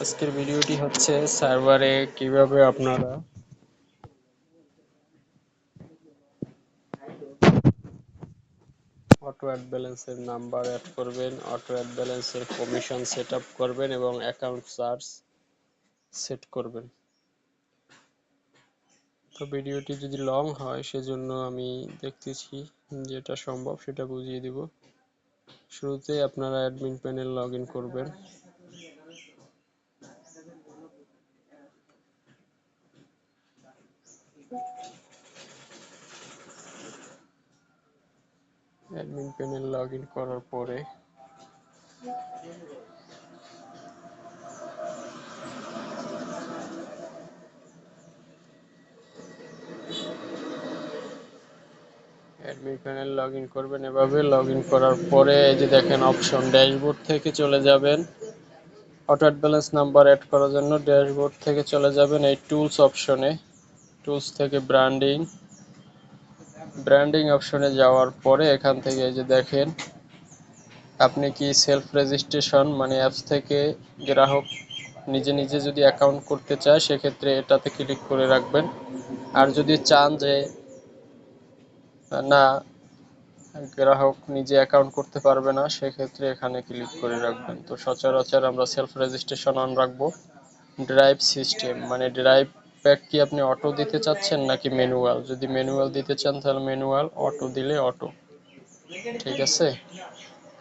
আজকের ভিডিওটি হচ্ছে সার্ভারে কিভাবে আপনারা অটো অ্যাড ব্যালেন্সের নাম্বার অ্যাড করবেন, অটো অ্যাড ব্যালেন্সের কমিশন সেট আপ করবেন এবং অ্যাকাউন্ট চার্জ সেট করবেন। তো ভিডিওটি যদি লং হয় সেজন্য আমি দেখতেছি যেটা সম্ভব সেটা বুঝিয়ে দিব। শুরুতে আপনারা অ্যাডমিন প্যানেল লগ ইন করবেন। অ্যাডমিন প্যানেল লগ ইন করার পরে অ্যাডমিন প্যানেল লগ ইন করবেন। এভাবে লগ ইন করার পরে এই যে দেখেন অপশন, ড্যাশবোর্ড থেকে চলে যাবেন। Auto add balance number add করার জন্য ড্যাশবোর্ড থেকে চলে যাবেন এই টুলস অপশনে। টুলস থেকে ব্র্যান্ডিং অপশনে যাওয়ার পরে এখান থেকে এই যে দেখেন আপনি কি সেলফ রেজিস্ট্রেশন মানে অ্যাপস থেকে গ্রাহক নিজে নিজে যদি অ্যাকাউন্ট করতে চায় সেক্ষেত্রে এটাতে ক্লিক করে রাখবেন। আর যদি চান যে না, গ্রাহক নিজে অ্যাকাউন্ট করতে পারবে না, সেক্ষেত্রে এখানে ক্লিক করে রাখবেন। তো সচরাচর আমরা সেলফ রেজিস্ট্রেশন অন রাখবো। ড্রাইভ সিস্টেম মানে ড্রাইভ প্যাক কি আপনি অটো দিতে চাচ্ছেন নাকি ম্যানুয়াল? যদি ম্যানুয়াল দিতে চান তাহলে ম্যানুয়াল, অটো দিলে অটো। ঠিক আছে,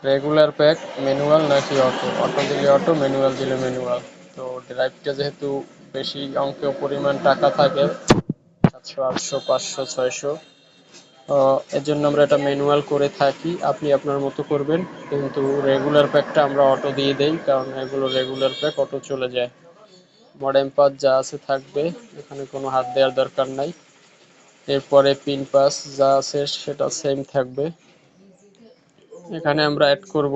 রেগুলার প্যাক ম্যানুয়াল নাকি অটো? অটো দিলে অটো, ম্যানুয়াল দিলে ম্যানুয়াল। তো ড্রাইভটা যেহেতু বেশি অঙ্কের পরিমাণ টাকা থাকে, 700 800 500 600, এর জন্য আমরা এটা ম্যানুয়াল করে থাকি। আপনি আপনার মতো করবেন, কিন্তু রেগুলার প্যাকটা আমরা অটো দিয়ে দেই, কারণ এগুলো রেগুলার প্যাক অটো চলে যায়। মডেম পাস যা আছে থাকবে, এখানে কোনো হাত দেওয়ার দরকার নাই। এরপরে পিন পাস যা আছে সেটা সেম থাকবে। এখানে আমরা অ্যাড করব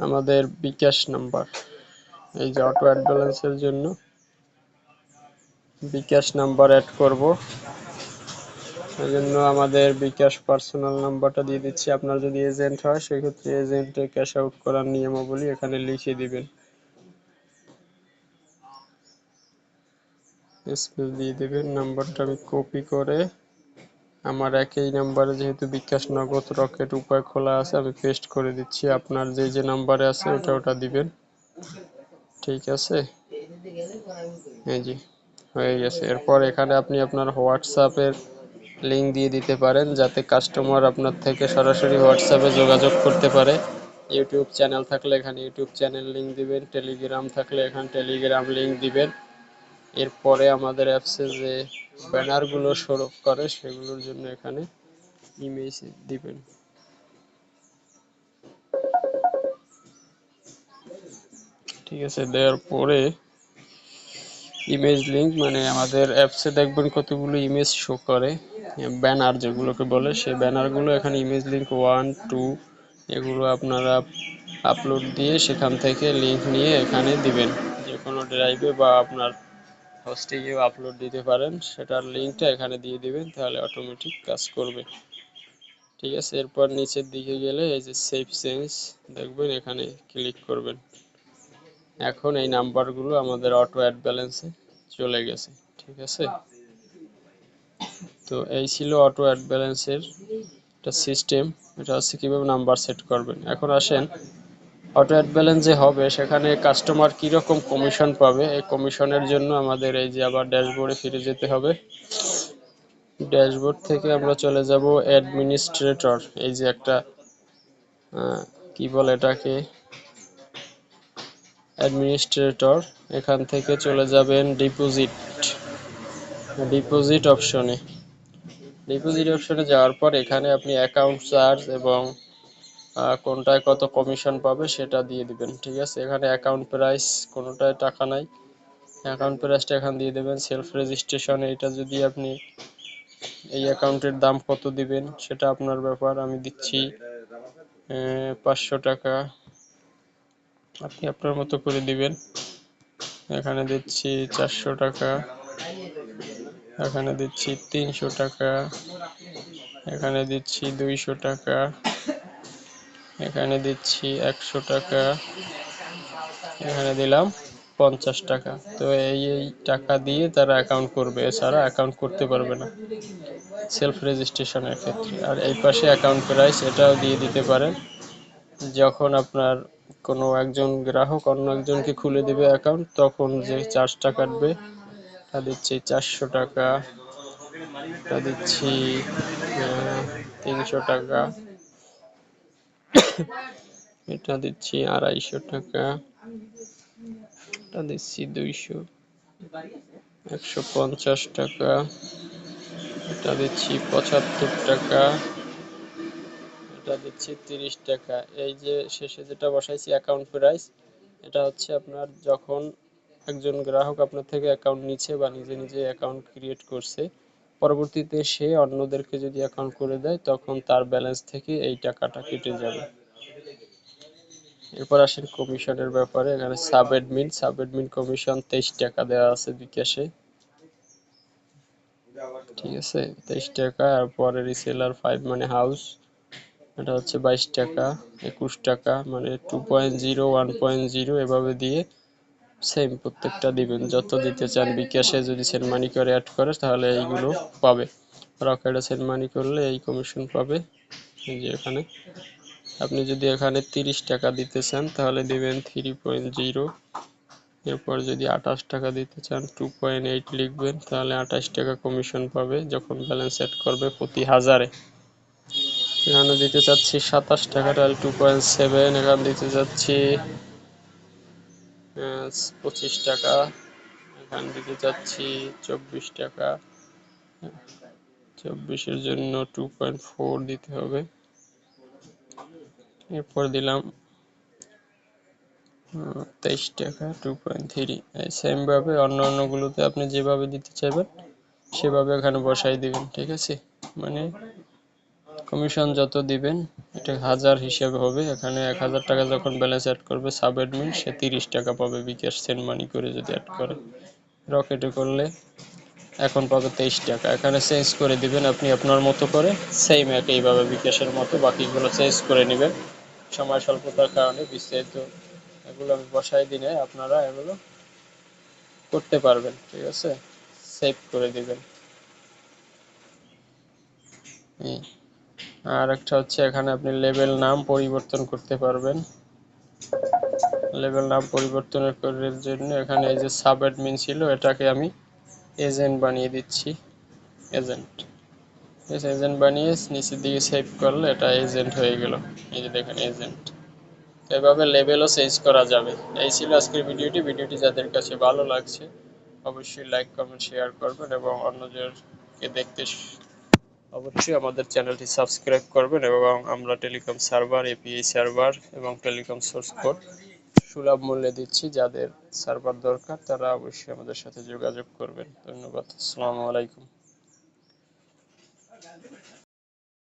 আমাদের বিকাশ নাম্বার। এই যে অটো অ্যাড ব্যালেন্সের জন্য বিকাশ নাম্বার অ্যাড করব। এই জন্য আমাদের বিকাশ পার্সোনাল নাম্বারটা দিয়ে দিচ্ছি। আপনার যদি এজেন্ট হয় সেক্ষেত্রে এজেন্টের ক্যাশ আউট করার নিয়মাবলী এখানে লিখে দিবেন। স্পেস দিয়ে দেবেন। নাম্বারটা আমি কপি করে আমার একই নাম্বারে, যেহেতু বিকাশ নগদ রকেট উপায় খোলা আছে, আমি পেস্ট করে দিচ্ছি। আপনার যে যে নাম্বারে আছে ওটা দিবেন। ঠিক আছে, এই যে হয়ে গেছে। এরপর এখানে আপনি আপনার হোয়াটসঅ্যাপের লিঙ্ক দিয়ে দিতে পারেন, যাতে কাস্টমার আপনার থেকে সরাসরি হোয়াটসঅ্যাপে যোগাযোগ করতে পারে। ইউটিউব চ্যানেল থাকলে এখানে ইউটিউব চ্যানেল লিঙ্ক দিবেন, টেলিগ্রাম থাকলে এখানে টেলিগ্রাম লিঙ্ক দিবেন। এরপরে আমাদের অ্যাপসে যে ব্যানারগুলো শো করে সেগুলোর জন্য এখানে ইমেজ দিবেন। ঠিক আছে, দেওয়ার পরে ইমেজ লিঙ্ক মানে আমাদের অ্যাপসে দেখবেন কতগুলো ইমেজ শো করে, ব্যানার যেগুলোকে বলে, সেই ব্যানারগুলো এখানে ইমেজ লিঙ্ক 1 2 এগুলো আপনারা আপলোড দিয়ে সেখান থেকে লিঙ্ক নিয়ে এখানে দিবেন। যে কোনো ড্রাইভে বা আপনার হোস্টিংয়েও আপলোড দিতে পারেন, সেটার লিঙ্কটা এখানে দিয়ে দিবেন, তাহলে অটোমেটিক কাজ করবে। ঠিক আছে, এরপর নিচের দিকে গেলে এই যে সেভ চেঞ্জ দেখবেন, এখানে ক্লিক করবেন। এখন এই নাম্বারগুলো আমাদের অটো অ্যাড ব্যালেন্সে চলে গেছে। ঠিক আছে, তো এই ছিল অটো অ্যাড ব্যালেন্সের একটা সিস্টেম। এটা হচ্ছে কীভাবে নাম্বার সেট করবেন। এখন আসেন অটো অ্যাড ব্যালেন্স যে হবে সেখানে কাস্টমার কীরকম কমিশন পাবে। এই কমিশনের জন্য আমাদের এই যে আবার ড্যাশবোর্ডে ফিরে যেতে হবে। ড্যাশবোর্ড থেকে আমরা চলে যাব অ্যাডমিনিস্ট্রেটর। এই যে একটা কি বলে এটাকে, অ্যাডমিনিস্ট্রেটর। এখান থেকে চলে যাবেন ডিপোজিট অপশনে। ডিপোজিট অপশনে যাওয়ার পর এখানে আপনি অ্যাকাউন্ট চার্জ এবং কোনটায় কত কমিশন পাবে সেটা দিয়ে দিবেন। ঠিক আছে, এখানে অ্যাকাউন্ট প্রাইস কোনোটায় টাকা নাই, অ্যাকাউন্ট প্রাইসটা এখানে দিয়ে দেবেন। সেলফ রেজিস্ট্রেশন, এটা যদি আপনি এই অ্যাকাউন্টের দাম কত দিবেন সেটা আপনার ব্যাপার। আমি দিচ্ছি 500 টাকা, আপনি আপনার মতো করে দিবেন। এখানে দিচ্ছি 400 টাকা, এখানে দিচ্ছি 300 টাকা, এখানে দিচ্ছি 200 টাকা, এখানে দিচ্ছি 100 টাকা, এখানে দিলাম টাকা। তো এই টাকা দিয়ে তারা অ্যাকাউন্ট করবে, এছাড়া অ্যাকাউন্ট করতে পারবে না সেলফ রেজিস্ট্রেশনের ক্ষেত্রে। আর এই পাশে অ্যাকাউন্ট প্রাইস, এটাও দিয়ে দিতে পারেন। যখন আপনার কোনো একজন গ্রাহক অন্য একজনকে খুলে দেবে অ্যাকাউন্ট, তখন যে চার্জটা কাটবে তা দিচ্ছি 400 টাকা, তা দিচ্ছি 300 টাকা, এটা দিচ্ছি 250 টাকা, এটা দিচ্ছি 200, 150 টাকা, এটা দিচ্ছি 75 টাকা, এটা দিচ্ছি 30 টাকা। এই যে শেষে যেটা বসাইছি অ্যাকাউন্ট প্রাইস, এটা হচ্ছে আপনার যখন একজন গ্রাহক আপনার থেকে অ্যাকাউন্ট নিচ্ছে বা নিজে নিজে অ্যাকাউন্ট ক্রিয়েট করছে, পরবর্তীতে সে অন্যদেরকে যদি অ্যাকাউন্ট করে দেয়, তখন তার ব্যালেন্স থেকে এই টাকাটা কেটে যাবে। এরপর আসেন কমিশনের ব্যাপারে। এখানে সাব অ্যাডমিন কমিশন 23 টাকা দেওয়া আছে বিকাশে, ঠিক আছে, 23 টাকা। আর পরে রিসেলার 5 মানে হাউস, এটা হচ্ছে 22 টাকা, 21 টাকা, মানে 2.0, 1.0 এভাবে দিয়ে সেম প্রত্যেকটা দিবেন যত দিতে চান। বিকাশে যদি সেন্ড মানি করে অ্যাড করে তাহলে এইগুলো পাবে, রকেটে সেন্ড মানি করলে এই কমিশন পাবে। এই যে এখানে আপনি যদি এখানে 30 টাকা দিতে চান তাহলে দিবেন 3.0, এরপর যদি 28 টাকা দিতে চান 2.8 লিখবেন, তাহলে 28 টাকা কমিশন পাবে যখন ব্যালেন্স অ্যাড করবে প্রতি হাজারে। এখানে দিতে চাচ্ছি 27 টাকা, তাহলে 2.7, এখানে দিতে চাচ্ছি 25 টাকা, এখানে দিতে চাচ্ছি 24 টাকা, 24-এর জন্য 2.4 দিতে হবে। এরপর দিলাম 23 টাকা, 2.3। সেম ভাবে অন্যগুলোতে আপনি যেভাবে দিতে চাইবেন সেভাবে এখানে বসাই দিবেন, ঠিক আছে। মানে কমিশন যত দিবেন এটা হাজার হিসেবে হবে। এখানে 1000 টাকা যখন ব্যালেন্স অ্যাড করবে সাব অ্যাডমিন, সে 30 টাকা পাবে বিকাশ সেন্ড মানি করে যদি অ্যাড করে। রকেটে করলে এখন পাবে 23 টাকা। এখানে চেঞ্জ করে দিবেন আপনি আপনার মতো করে, সেম একইভাবে বিকাশের মতো বাকিগুলো চেঞ্জ করে নেবেন। সময় স্বল্পতার কারণে বিস্তারিত এগুলো আমি বসাই দিলে আপনারা এগুলো করতে পারবেন, ঠিক আছে। সেভ করে দিবেন। আর একটা হচ্ছে এখানে আপনি লেবেল নাম পরিবর্তন করতে পারবেন। লেবেল নাম পরিবর্তনের করার জন্য এখানে এই যে সাব অ্যাডমিন ছিল, এটাকে আমি এজেন্ট বানিয়ে দিচ্ছি, এজেন্ট। এজেন্ট বানিয়ে নিচের দিকে সেভ করলে এটা এজেন্ট হয়ে গেল। এই যে দেখেন এজেন্ট। তো এভাবে লেবেলও চেঞ্জ করা যাবে। এই ছিল আজকের ভিডিওটি যাদের কাছে ভালো লাগছে অবশ্যই লাইক কমেন্ট শেয়ার করবেন এবং অন্যদেরকে দেখতে অবশ্যই আমাদের চ্যানেলটি সাবস্ক্রাইব করবেন। এবং আমরা টেলিকম সার্ভার, এপিআই সার্ভার এবং টেলিকম সোর্স কোড সুলভ মূল্যে দিচ্ছি। যাদের সার্ভার দরকার তারা অবশ্যই আমাদের সাথে যোগাযোগ করবেন। ধন্যবাদ। আসসালামু আলাইকুম।